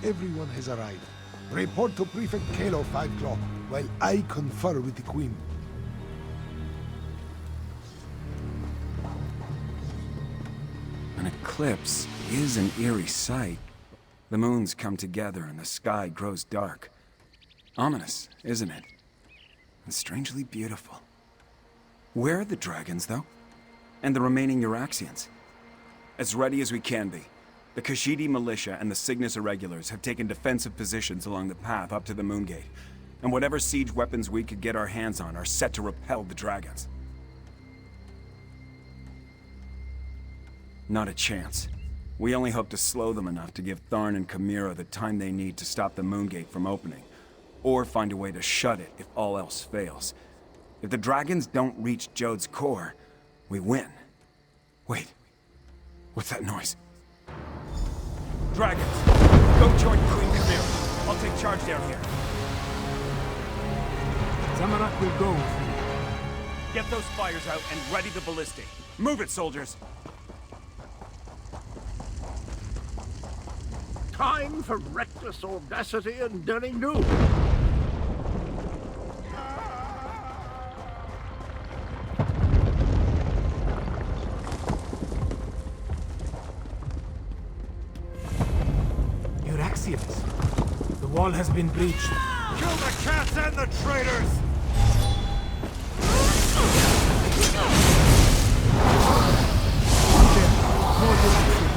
everyone has arrived. Report to Prefect Kalo 5 o'clock, while I confer with the Queen. An eclipse is an eerie sight. The moons come together and the sky grows dark. Ominous, isn't it? And strangely beautiful. Where are the dragons, though? And the remaining Euraxians? As ready as we can be. The Khajiit militia and the Cygnus irregulars have taken defensive positions along the path up to the Moongate, and whatever siege weapons we could get our hands on are set to repel the dragons. Not a chance. We only hope to slow them enough to give Tharn and Chimera the time they need to stop the Moongate from opening, or find a way to shut it if all else fails. If the dragons don't reach Jode's core, we win. Wait, what's that noise? Dragons, go join Queen Chimera. I'll take charge down here. Zamorak will go with you. Get those fires out and ready the ballistic. Move it, soldiers! Time for reckless audacity and daring do. Euraxians. The wall has been breached. Kill the cats and the traitors! More Euraxians.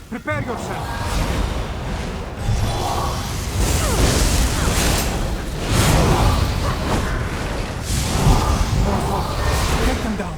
Prepare yourself! More forward. Take them down.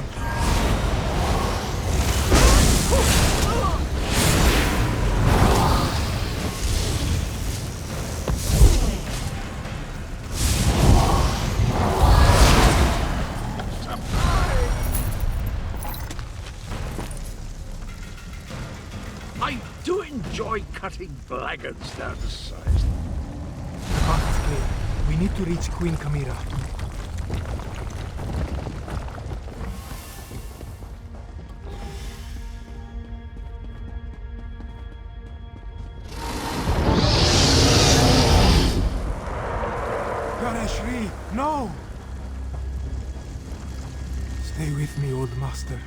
I do enjoy cutting blackguards down to size. The path is clear. We need to reach Queen Chimera. Gareshri, no! Stay with me, old master.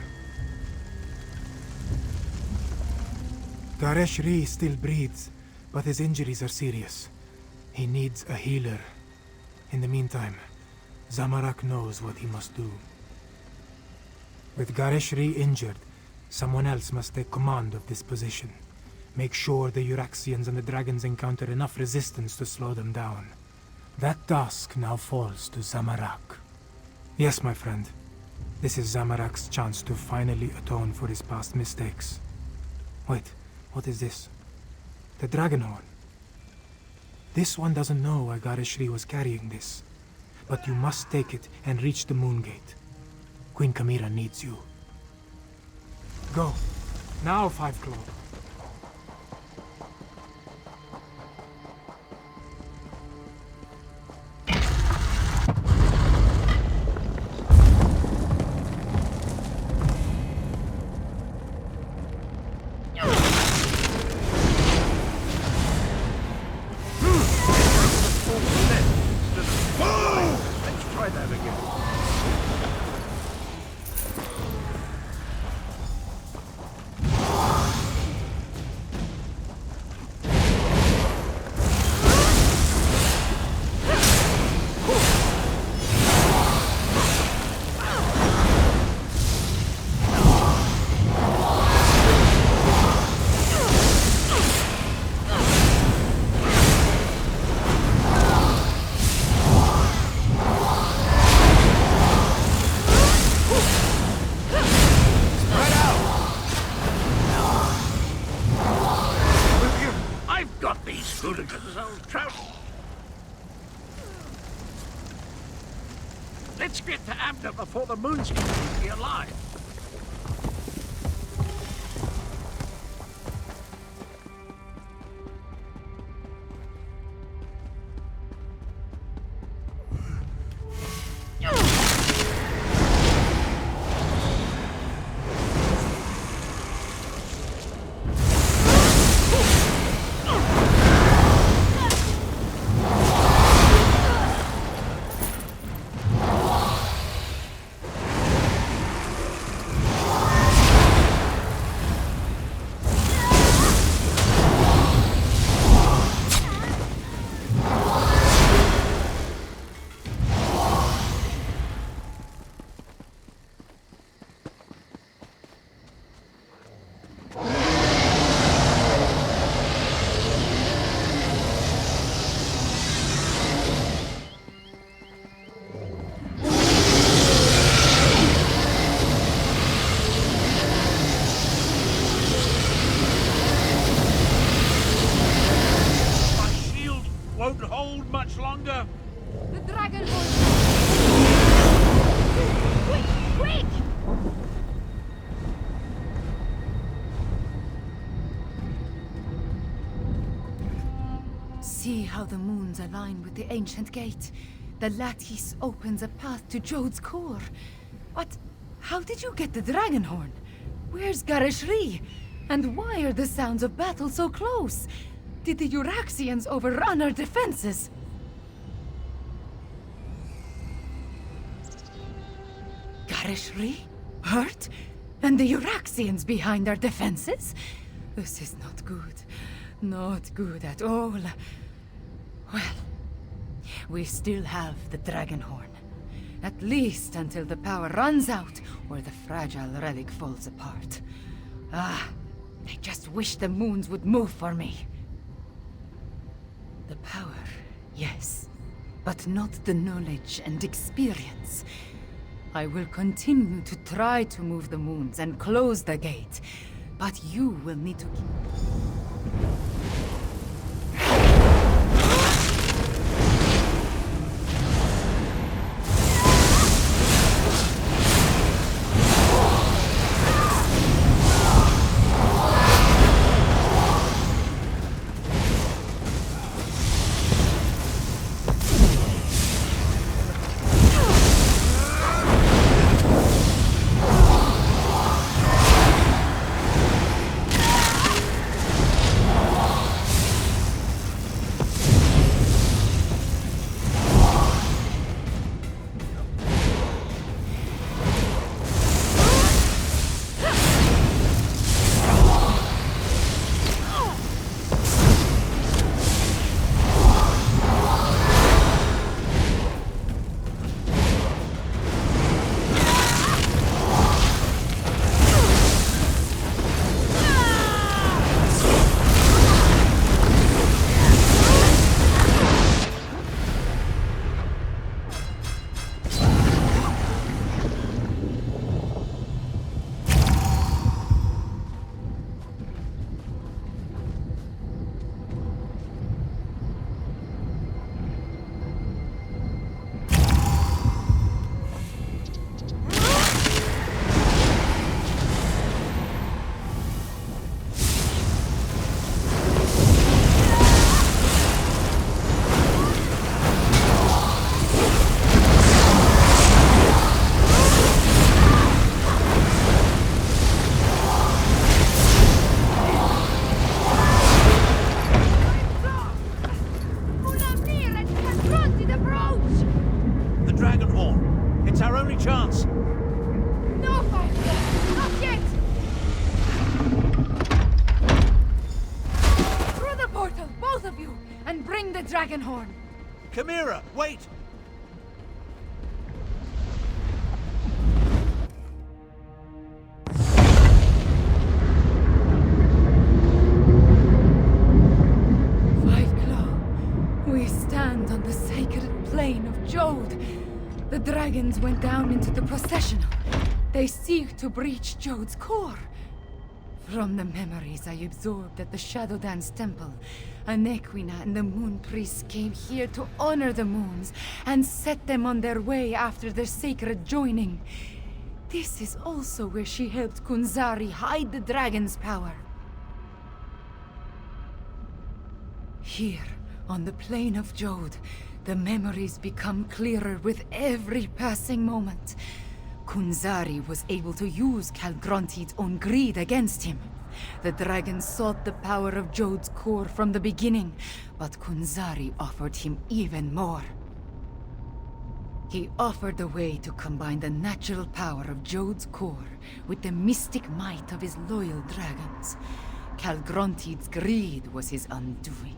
Gareshri still breathes, but his injuries are serious. He needs a healer. In the meantime, Zamorak knows what he must do. With Gareshri injured, someone else must take command of this position. Make sure the Euraxians and the dragons encounter enough resistance to slow them down. That task now falls to Zamorak. Yes, my friend. This is Zamorak's chance to finally atone for his past mistakes. Wait. What is this? The dragon horn. This one doesn't know why Gareshri was carrying this. But you must take it and reach the Moongate. Queen Chimera needs you. Go. Now, 5 Claw. Let's get to Amda before the moon's completely alive. how the moons align with the ancient gate. The lattice opens a path to Jode's core. But how did you get the dragon horn? Where's Garishri? And why are the sounds of battle so close? Did the Euraxians overrun our defenses? Garishri? Hurt? And the Euraxians behind our defenses? This is not good. Not good at all. Well, we still have the dragon horn. At least until the power runs out, or the fragile relic falls apart. I just wish the moons would move for me. The power, yes, but not the knowledge and experience. I will continue to try to move the moons and close the gate, but you will need to keep... Dragon horn. Chimera, wait! We stand on the sacred plane of Jode. The dragons went down into the processional. They seek to breach Jode's core. From the memories I absorbed at the Shadow Dance Temple, Anequina and the Moon Priests came here to honor the moons and set them on their way after their sacred joining. This is also where she helped Kunzari hide the dragon's power. Here, on the plane of Jode, the memories become clearer with every passing moment. Kunzari was able to use Calgronti's own greed against him. The dragon sought the power of Jode's core from the beginning, but Kunzari offered him even more. He offered a way to combine the natural power of Jode's core with the mystic might of his loyal dragons. Calgronti's greed was his undoing.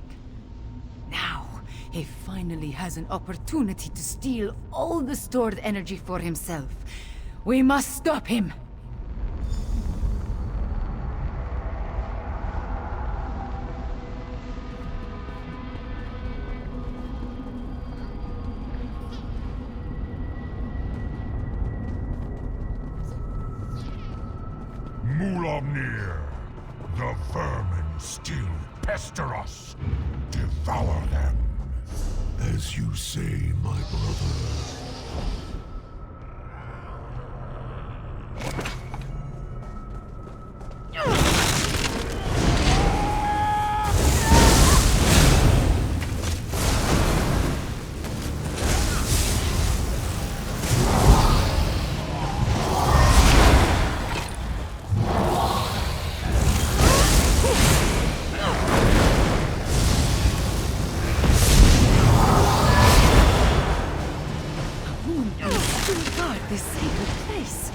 Now, he finally has an opportunity to steal all the stored energy for himself. We must stop him! Mulaamnir, the vermin still pester us. Devour them. As you say, my brother. this sacred place.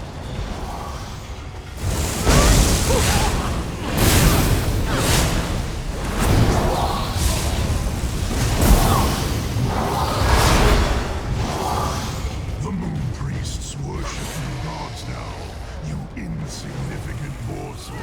The Moon Priests worship you gods now, you insignificant morsel.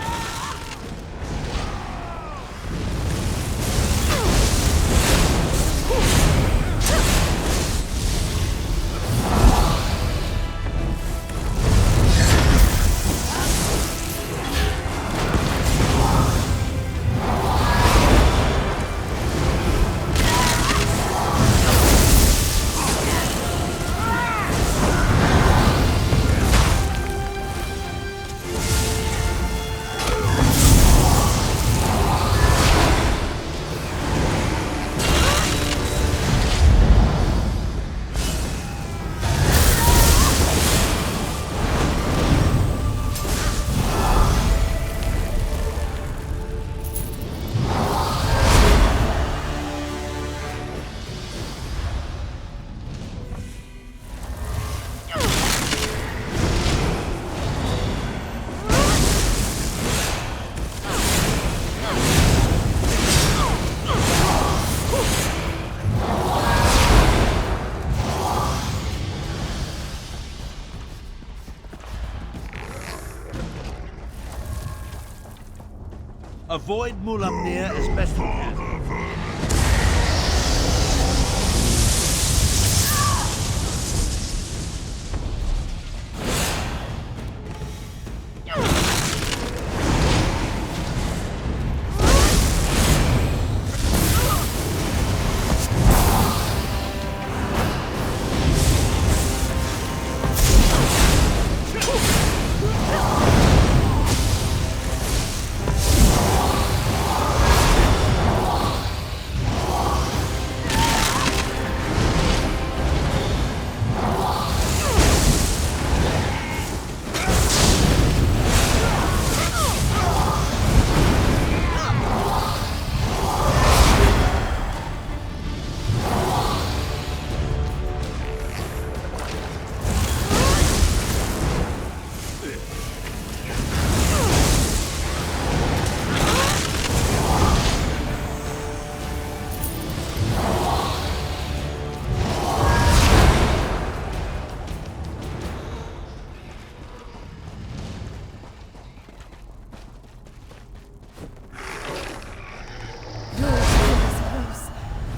Avoid Mulaamnir as best you can.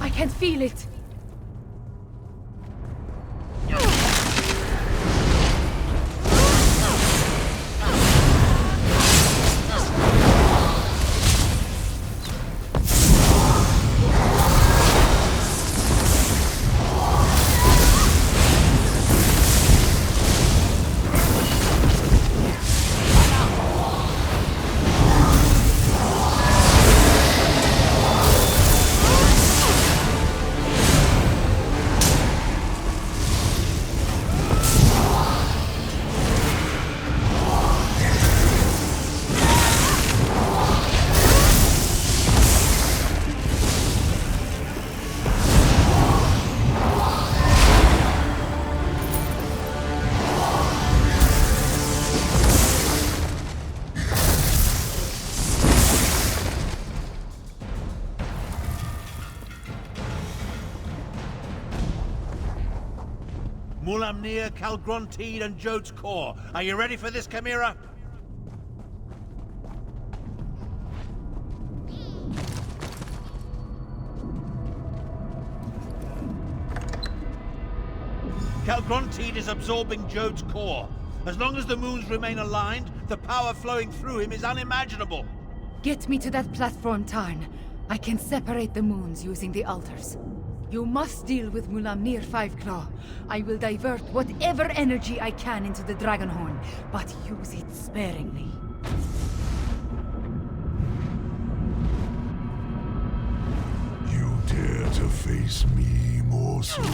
I can feel it. Mulaamnir, Calgrontide, and Jode's core. Are you ready for this, Chimera? Calgrontide is absorbing Jode's core. As long as the moons remain aligned, the power flowing through him is unimaginable. Get me to that platform, Tarn. I can separate the moons using the altars. You must deal with Mulaamnir Fiveclaw. I will divert whatever energy I can into the Dragonhorn, but use it sparingly. You dare to face me, morsel?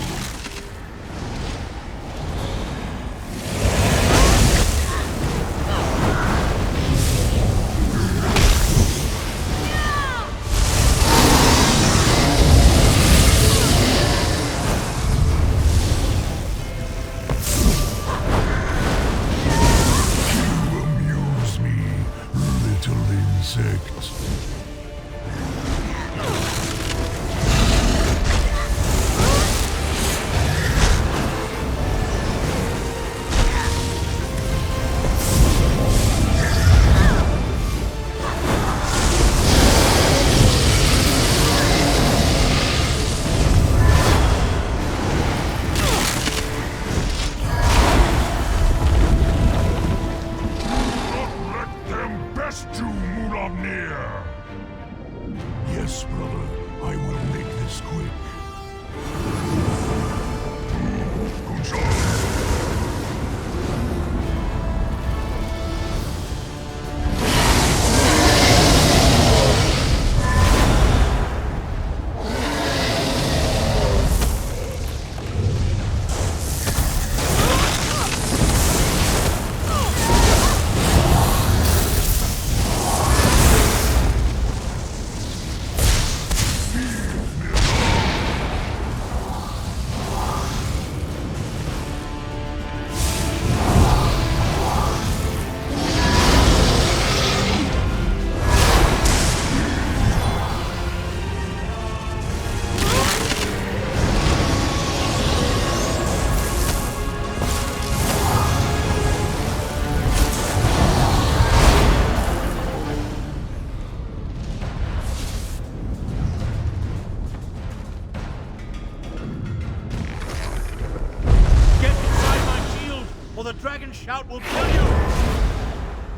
or the dragon shout will kill you!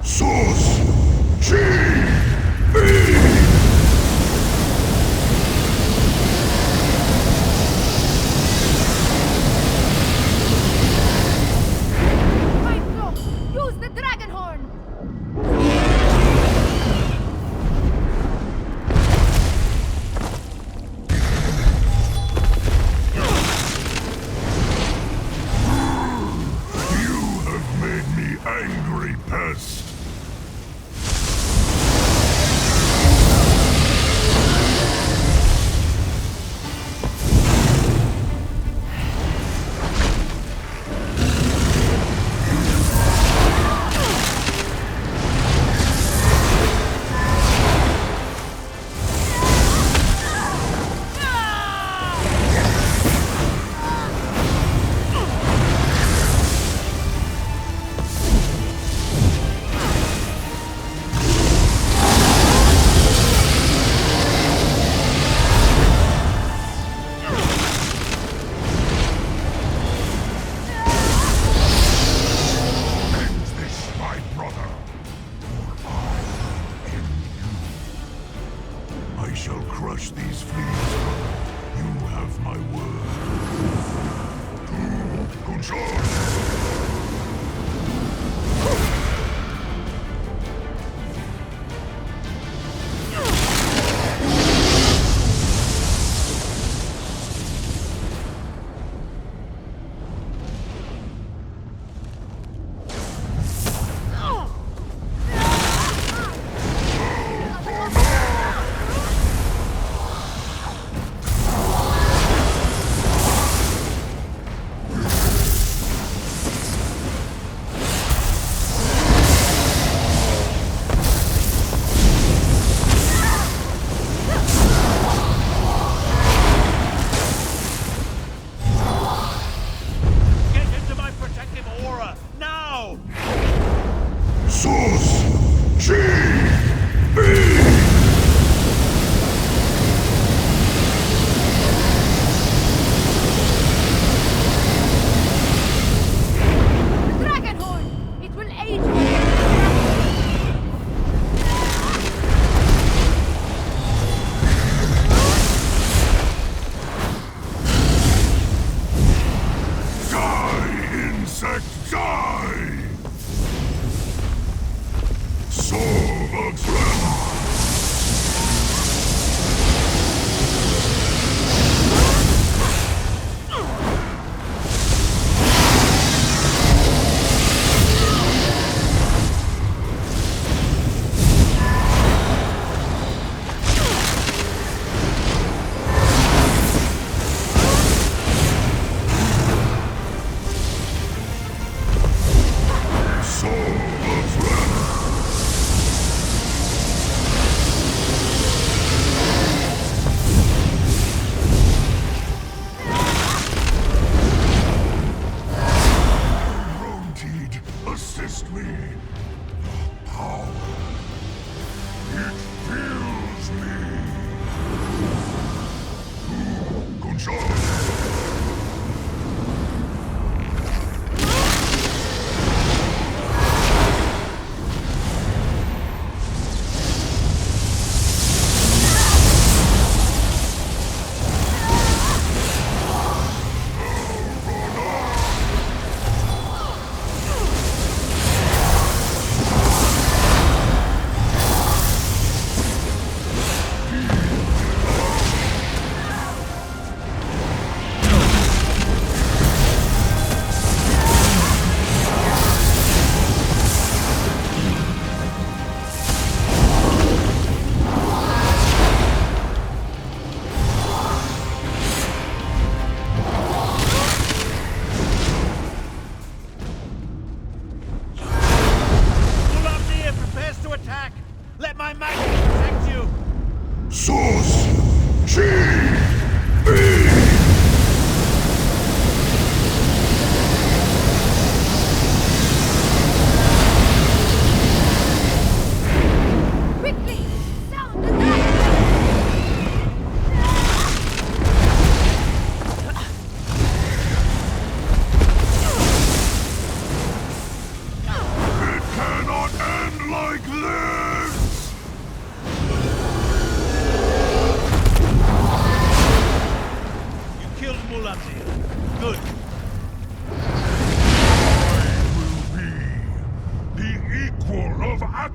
Source G.B. Use the dragon horn! You have made me angry, pest. I shall crush these fleas. You have my word. To control. Source G.B. Dragon horn! It will aid you! Die, insect, die! Soul of Dragon!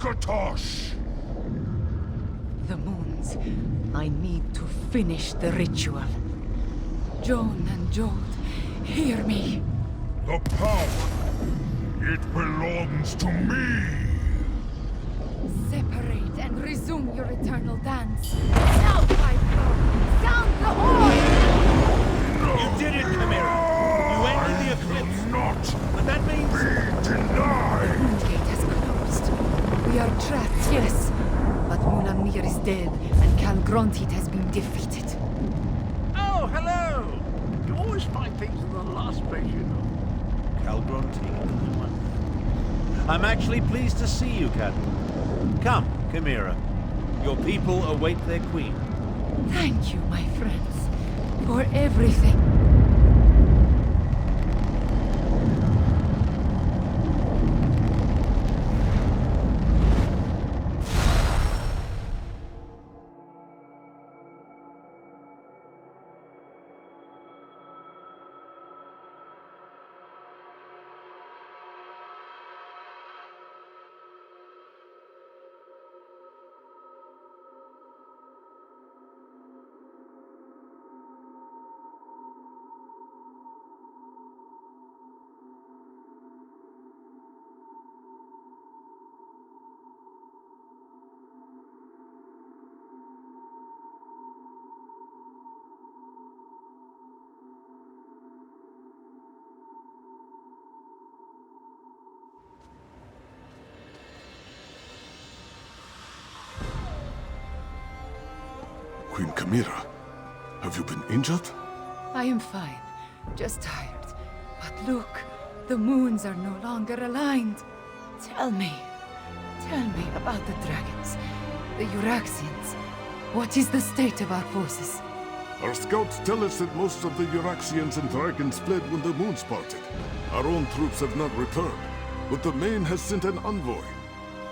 Katosh! The moons. I need to finish the ritual. Joan and Jode, hear me. The power! It belongs to me! Separate and resume your eternal dance. Now, Piper! Sound the horn! You did it, Chimera! You ended the eclipse! Not But that means... be denied! Gate has closed. We are trapped, yes. But Mulaamnir is dead, and Calgrontit has been defeated. Oh, hello! You always find things in the last place, you know. I'm actually pleased to see you, Captain. Come, Chimera. Your people await their queen. Thank you, my friends, for everything. Queen Chimera, have you been injured? I am fine, just tired. But look, the moons are no longer aligned. Tell me about the dragons, the Euraxians. What is the state of our forces? Our scouts tell us that most of the Euraxians and dragons fled when the moons parted. Our own troops have not returned, but the Main has sent an envoy.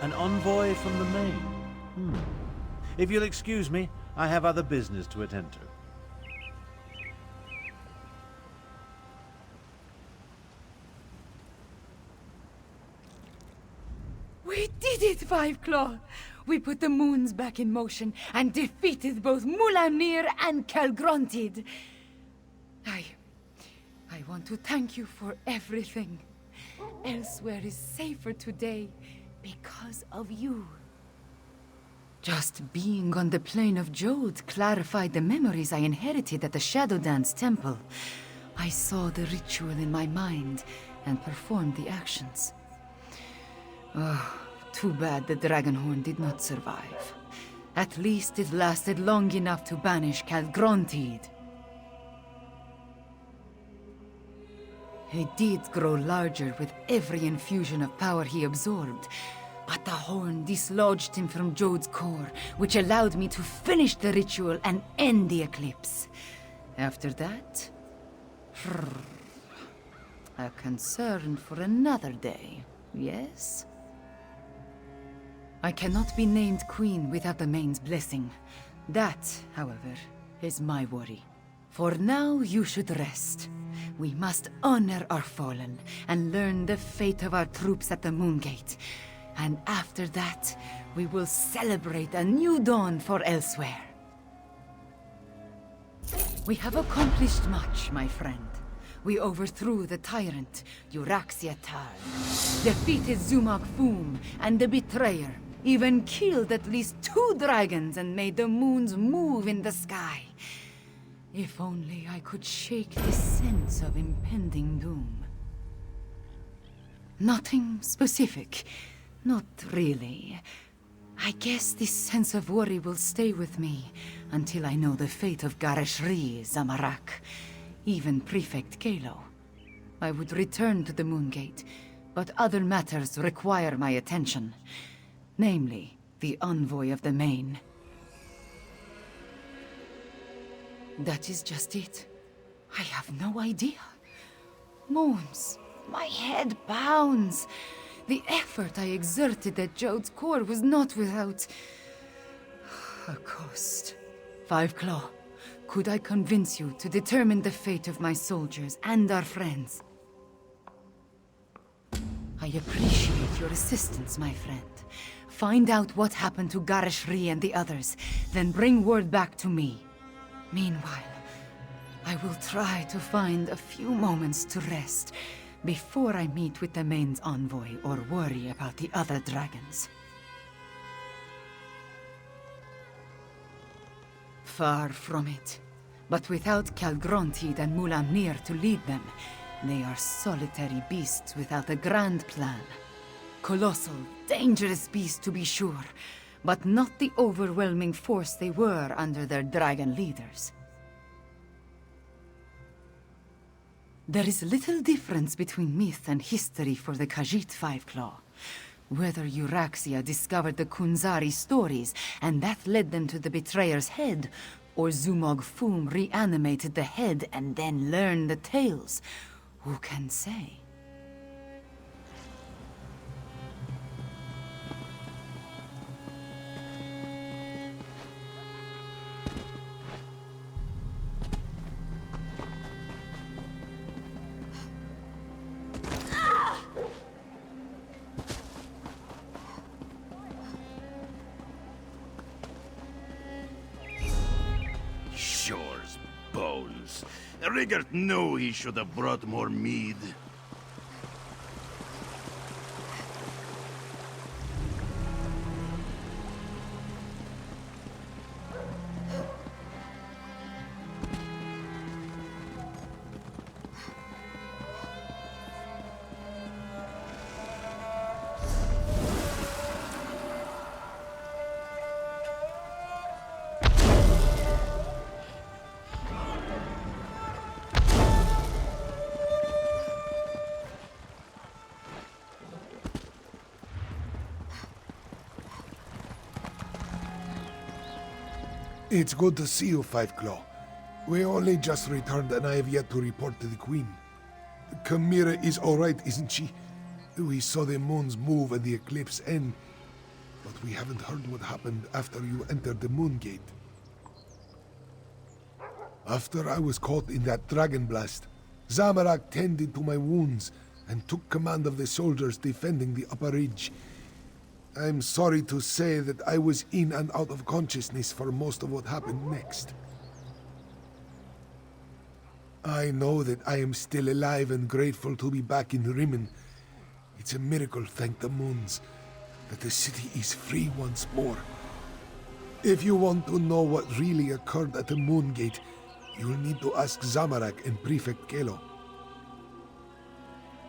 An envoy from the Main? If you'll excuse me, I have other business to attend to. We did it, Five Claw! We put the moons back in motion and defeated both Mulaamnir and Calgrontit. I want to thank you for everything. Elsweyr is safer today because of you. Just being on the plane of Jode clarified the memories I inherited at the Shadow Dance Temple. I saw the ritual in my mind and performed the actions. Oh, too bad the Dragonhorn did not survive. At least it lasted long enough to banish Calgrontit. He did grow larger with every infusion of power he absorbed, but the horn dislodged him from Jode's core, which allowed me to finish the ritual and end the eclipse. After that, a concern for another day, yes? I cannot be named queen without the Main's blessing. That, however, is my worry. For now, you should rest. We must honor our fallen and learn the fate of our troops at the Moongate. And after that, we will celebrate a new dawn for Elsweyr. We have accomplished much, my friend. We overthrew the tyrant, Euraxiatar, defeated Zumak Foom and the Betrayer, even killed at least 2 dragons and made the moons move in the sky. If only I could shake this sense of impending doom. Nothing specific. Not really. I guess this sense of worry will stay with me until I know the fate of Gareshri, Zamarak, even Prefect Kalo. I would return to the Moongate, but other matters require my attention. Namely, the envoy of the Main. That is just it. I have no idea. Moons, my head pounds. The effort I exerted at Jode's core was not without a cost. Five Claw, could I convince you to determine the fate of my soldiers and our friends? I appreciate your assistance, my friend. Find out what happened to Garishri and the others, then bring word back to me. Meanwhile, I will try to find a few moments to rest before I meet with the main's envoy or worry about the other dragons. Far from it. But without Calgrontid and Mulaamnir to lead them, they are solitary beasts without a grand plan. Colossal, dangerous beasts to be sure, but not the overwhelming force they were under their dragon leaders. There is little difference between myth and history for the Khajiit Five-Claw. Whether Euraxia discovered the Kunzari stories, and that led them to the betrayer's head, or Zumog Foom reanimated the head and then learned the tales, who can say? Shore's bones. Rigert knew he should have brought more mead. It's good to see you, Five-Claw. We only just returned and I have yet to report to the Queen. Chimera is alright, isn't she? We saw the moons move and the eclipse end, but we haven't heard what happened after you entered the Moon Gate. After I was caught in that dragon blast, Zamorak tended to my wounds and took command of the soldiers defending the upper ridge. I'm sorry to say that I was in and out of consciousness for most of what happened next. I know that I am still alive and grateful to be back in Rimmen. It's a miracle, thank the moons, that the city is free once more. If you want to know what really occurred at the Moon Gate, you'll need to ask Zamorak and Prefect Kelo.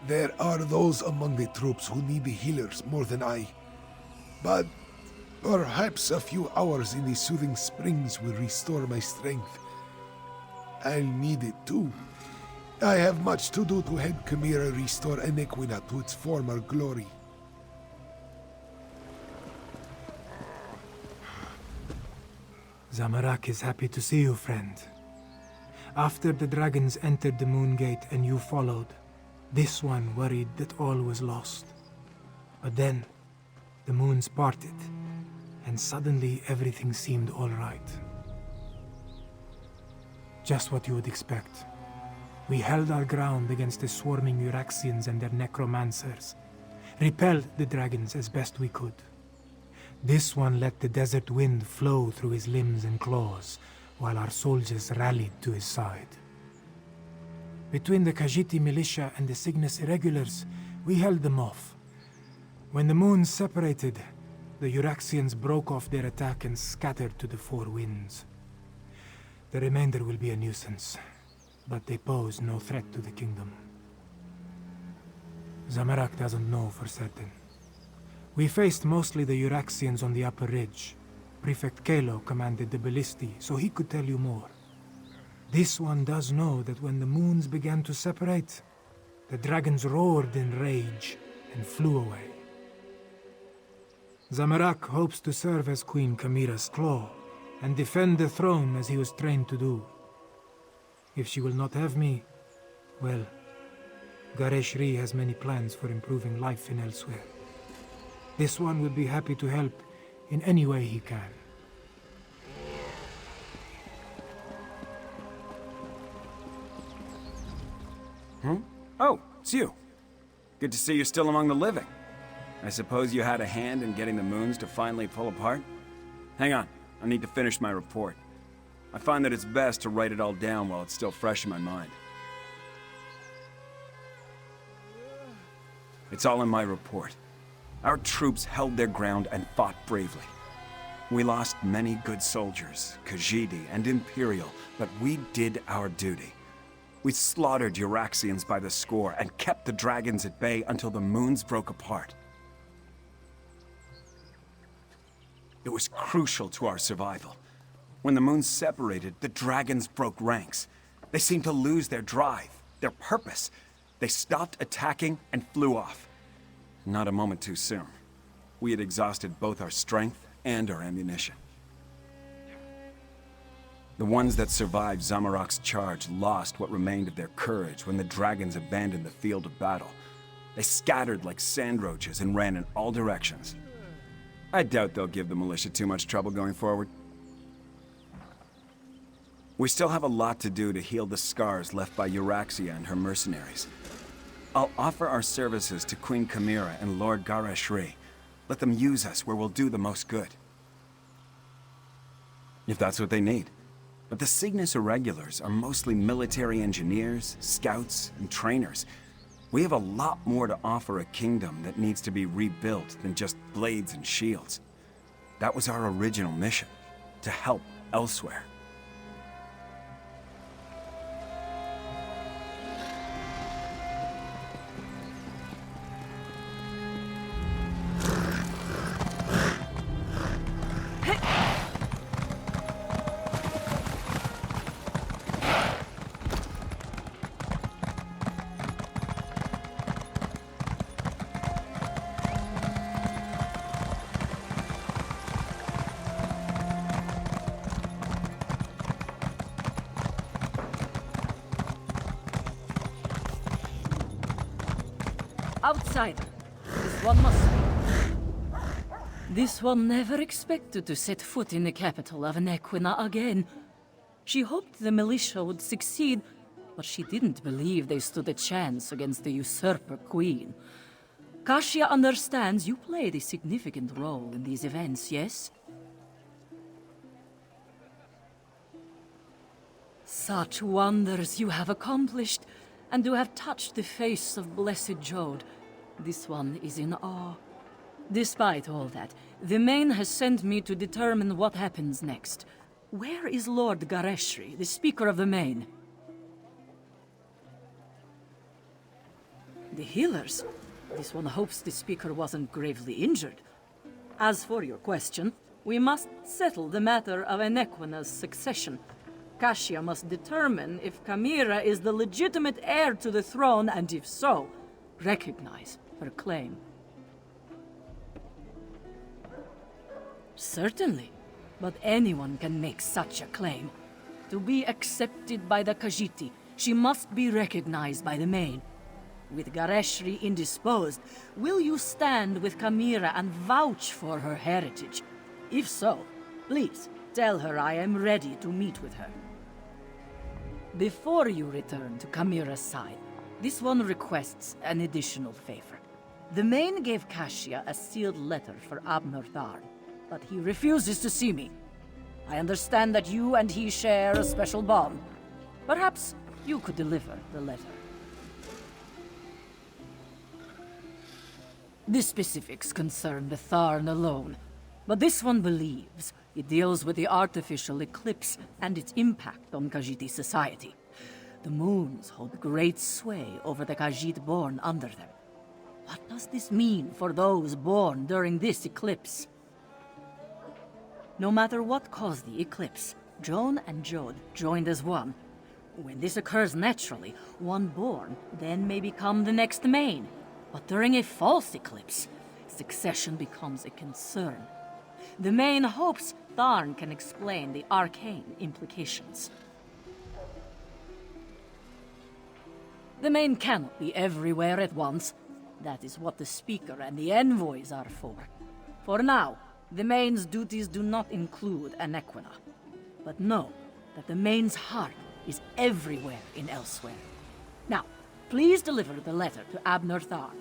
There are those among the troops who need the healers more than I. But perhaps a few hours in the soothing springs will restore my strength. I'll need it too. I have much to do to help Chimera restore Enequina to its former glory. Zamorak is happy to see you, friend. After the dragons entered the Moon Gate and you followed, this one worried that all was lost. But then, the moons parted, and suddenly everything seemed all right. Just what you would expect. We held our ground against the swarming Euraxians and their necromancers, repelled the dragons as best we could. This one let the desert wind flow through his limbs and claws, while our soldiers rallied to his side. Between the Khajiiti militia and the Cygnus irregulars, we held them off. When the moons separated, the Euraxians broke off their attack and scattered to the four winds. The remainder will be a nuisance, but they pose no threat to the kingdom. Zamorak doesn't know for certain. We faced mostly the Euraxians on the upper ridge. Prefect Kelo commanded the ballisti, so he could tell you more. This one does know that when the moons began to separate, the dragons roared in rage and flew away. Zamorak hopes to serve as Queen Chimera's claw and defend the throne as he was trained to do. If she will not have me, well, Garishri has many plans for improving life in Elsweyr. This one will be happy to help in any way he can. Oh, it's you. Good to see you're still among the living. I suppose you had a hand in getting the moons to finally pull apart? Hang on, I need to finish my report. I find that it's best to write it all down while it's still fresh in my mind. It's all in my report. Our troops held their ground and fought bravely. We lost many good soldiers, Khajiit and Imperial, but we did our duty. We slaughtered Euraxians by the score and kept the dragons at bay until the moons broke apart. It was crucial to our survival. When the moons separated, the dragons broke ranks. They seemed to lose their drive, their purpose. They stopped attacking and flew off. Not a moment too soon. We had exhausted both our strength and our ammunition. The ones that survived Zamorak's charge lost what remained of their courage when the dragons abandoned the field of battle. They scattered like sand roaches and ran in all directions. I doubt they'll give the militia too much trouble going forward. We still have a lot to do to heal the scars left by Euraxia and her mercenaries. I'll offer our services to Queen Chimera and Lord Gareshri. Let them use us where we'll do the most good. If that's what they need. But the Cygnus Irregulars are mostly military engineers, scouts, and trainers. We have a lot more to offer a kingdom that needs to be rebuilt than just blades and shields. That was our original mission, to help Elsweyr. Outsider. This one must be. This one never expected to set foot in the capital of Nequina again. She hoped the militia would succeed, but she didn't believe they stood a chance against the usurper queen. Kashia understands you played a significant role in these events, yes? Such wonders you have accomplished, and to have touched the face of Blessed Jode. This one is in awe. Despite all that, the Main has sent me to determine what happens next. Where is Lord Gareshri, the Speaker of the Main? The healers? This one hopes the Speaker wasn't gravely injured. As for your question, we must settle the matter of Nequina's succession. Kashia must determine if Chimera is the legitimate heir to the throne, and if so, recognize her claim. Certainly, but anyone can make such a claim. To be accepted by the Khajiit, she must be recognized by the Main. With Gareshri indisposed, will you stand with Chimera and vouch for her heritage? If so, please tell her I am ready to meet with her. Before you return to Chimera's side, this one requests an additional favor. The Main gave Kashia a sealed letter for Abner Tharn, but he refuses to see me. I understand that you and he share a special bond. Perhaps you could deliver the letter. The specifics concern the Tharn alone, but this one believes it deals with the artificial eclipse and its impact on Khajiit society. The moons hold great sway over the Khajiit born under them. What does this mean for those born during this eclipse? No matter what caused the eclipse, Joan and Jode joined as one. When this occurs naturally, one born then may become the next Main. But during a false eclipse, succession becomes a concern. The Main hopes Tharn can explain the arcane implications. The Main cannot be everywhere at once. That is what the Speaker and the envoys are for. For now, the Main's duties do not include Nequina. But know that the Main's heart is everywhere in Elsweyr. Now, please deliver the letter to Abner Tharn.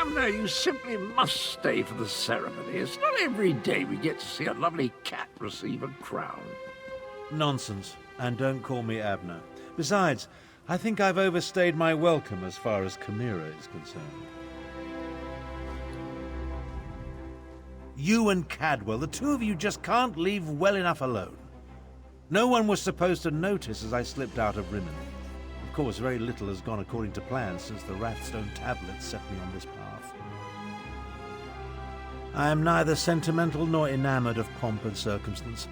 Abner, you simply must stay for the ceremony. It's not every day we get to see a lovely cat receive a crown. Nonsense. And don't call me Abner. Besides, I think I've overstayed my welcome as far as Chimera is concerned. You and Cadwell, the two of you just can't leave well enough alone. No one was supposed to notice as I slipped out of Rimmon. Of course, very little has gone according to plan since the Wrathstone tablets set me on this path. I am neither sentimental nor enamored of pomp and circumstance.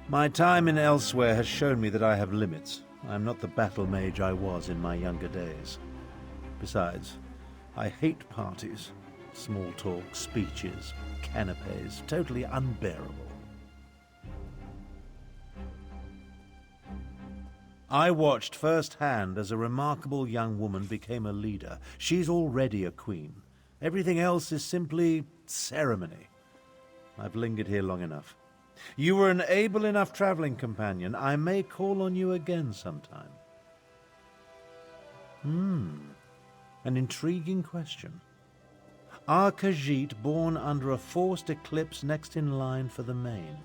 My time in Elsweyr has shown me that I have limits. I am not the battle mage I was in my younger days. Besides, I hate parties. Small talk, speeches, canapes, totally unbearable. I watched firsthand as a remarkable young woman became a leader. She's already a queen. Everything else is simply ceremony. I've lingered here long enough. You were an able enough traveling companion. I may call on you again sometime. An intriguing question. Are Khajiit born under a forced eclipse next in line for the main?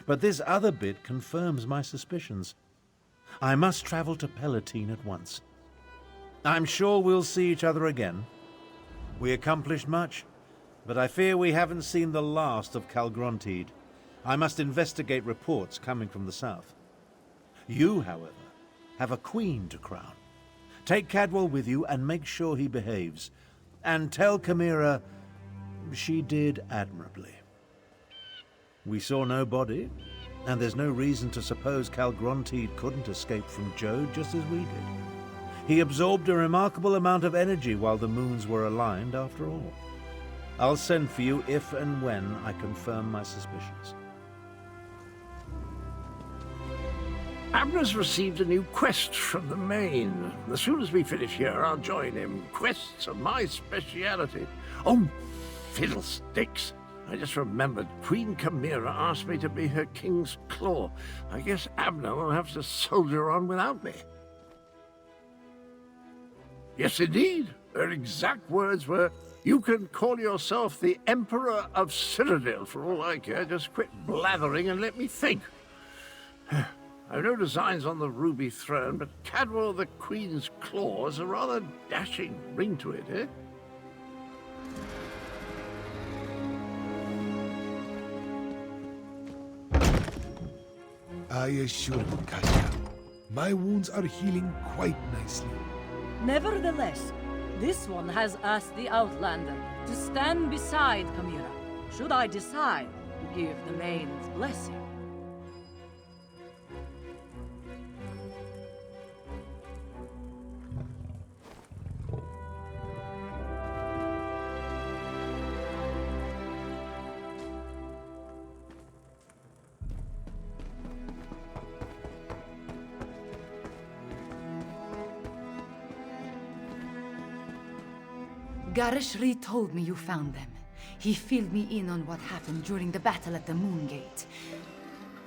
But this other bit confirms my suspicions. I must travel to Palatine at once. I'm sure we'll see each other again. We accomplished much, but I fear we haven't seen the last of Calgrontide. I must investigate reports coming from the south. You, however, have a queen to crown. Take Cadwell with you and make sure he behaves. And tell Chimera she did admirably. We saw no body, and there's no reason to suppose Calgrontide couldn't escape from Jode just as we did. He absorbed a remarkable amount of energy while the moons were aligned, after all. I'll send for you if and when I confirm my suspicions. Abner's received a new quest from the main. As soon as we finish here, I'll join him. Quests are my speciality. Oh, fiddlesticks! I just remembered Queen Chimera asked me to be her king's claw. I guess Abner will have to soldier on without me. Yes, indeed. Her exact words were, "You can call yourself the Emperor of Cyrodiil for all I care. Just quit blathering and let me think." I've no designs on the ruby throne, but Cadwell the Queen's claw has a rather dashing ring to it, eh? I assure you, Kasia, my wounds are healing quite nicely. Nevertheless, this one has asked the Outlander to stand beside Chimera, should I decide to give the main's blessing. Garishri told me you found them. He filled me in on what happened during the battle at the Moongate.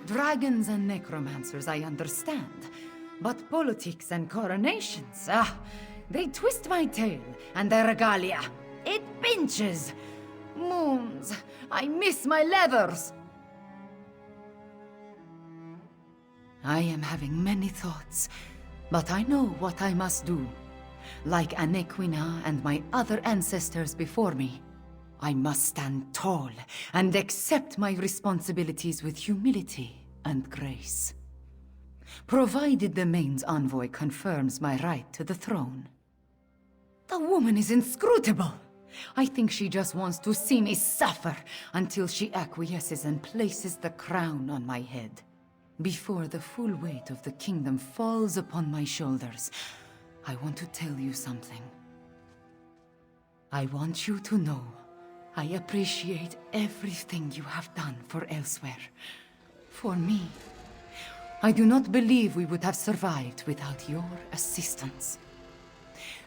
Dragons and necromancers, I understand. But politics and coronations, they twist my tail, and the regalia, it pinches. Moons, I miss my leathers. I am having many thoughts, but I know what I must do. Like Anequina and my other ancestors before me, I must stand tall and accept my responsibilities with humility and grace. Provided the main's envoy confirms my right to the throne. The woman is inscrutable. I think she just wants to see me suffer until she acquiesces and places the crown on my head. Before the full weight of the kingdom falls upon my shoulders, I want to tell you something. I want you to know I appreciate everything you have done for Elsweyr. For me. I do not believe we would have survived without your assistance.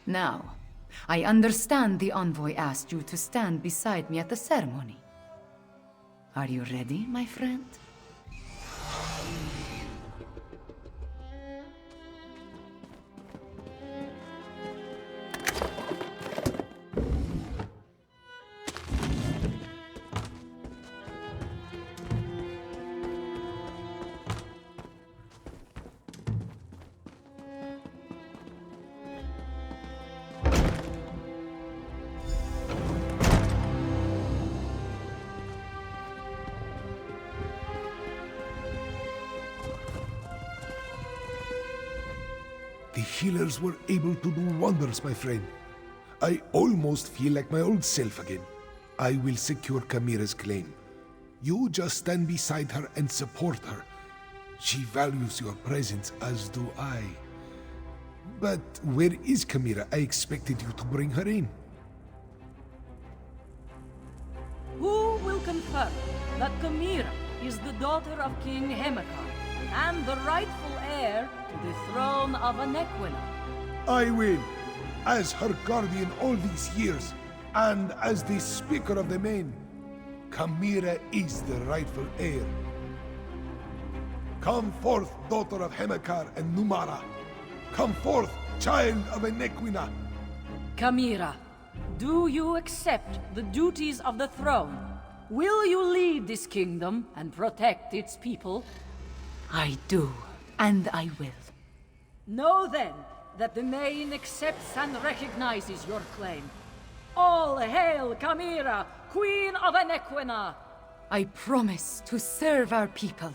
Now, I understand the envoy asked you to stand beside me at the ceremony. Are you ready, my friend? The healers were able to do wonders, my friend. I almost feel like my old self again. I will secure Chimera's claim. You just stand beside her and support her. She values your presence, as do I. But where is Chimera? I expected you to bring her in. Who will confirm that Chimera is the daughter of King Hemekar and the rightful heir to the throne of Anequina? I will, as her guardian all these years, and as the Speaker of the Main. Chimera is the rightful heir. Come forth, daughter of Hemekar and Numara. Come forth, child of Anequina. Chimera, do you accept the duties of the throne? Will you lead this kingdom and protect its people? I do, and I will. Know then that the Main accepts and recognizes your claim. All hail Chimera, Queen of Anequina! I promise to serve our people,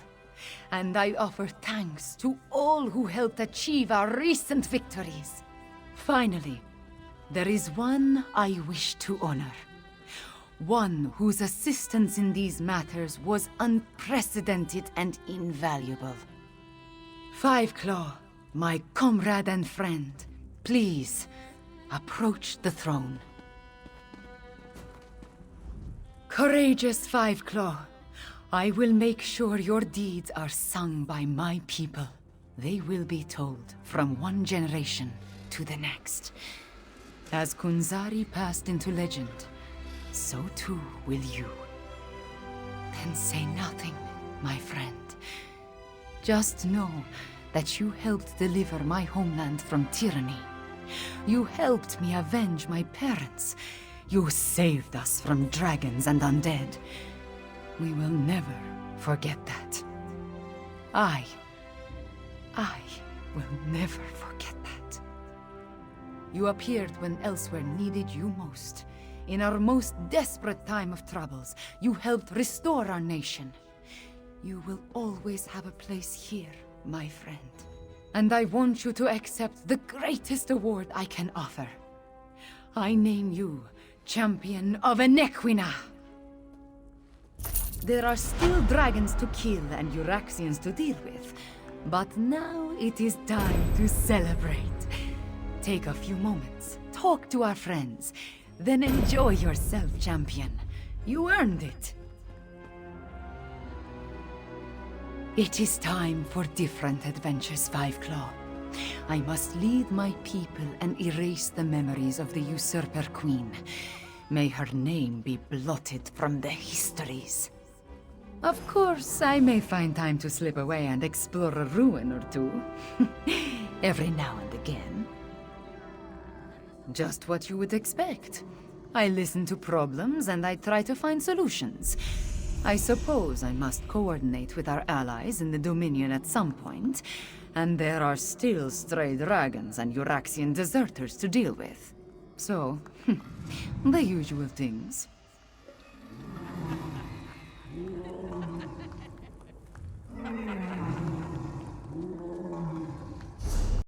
and I offer thanks to all who helped achieve our recent victories. Finally, there is one I wish to honor. One whose assistance in these matters was unprecedented and invaluable. Five Claw, my comrade and friend, please approach the throne. Courageous Five Claw, I will make sure your deeds are sung by my people. They will be told from one generation to the next. As Kunzari passed into legend, so too will you. Then say nothing, my friend. Just know that you helped deliver my homeland from tyranny. You helped me avenge my parents. You saved us from dragons and undead. We will never forget that. I will never forget that. You appeared when Elsweyr needed you most. In our most desperate time of troubles, you helped restore our nation. You will always have a place here, my friend. And I want you to accept the greatest award I can offer. I name you Champion of Anequina. There are still dragons to kill and Euraxians to deal with, but now it is time to celebrate. Take a few moments, talk to our friends, then enjoy yourself, champion. You earned it. It is time for different adventures, Five Claw. I must lead my people and erase the memories of the usurper queen. May her name be blotted from the histories. Of course, I may find time to slip away and explore a ruin or two. Every now and again. Just what you would expect. I listen to problems and I try to find solutions. I suppose I must coordinate with our allies in the Dominion at some point, and there are still stray dragons and Euraxian deserters to deal with. So, the usual things.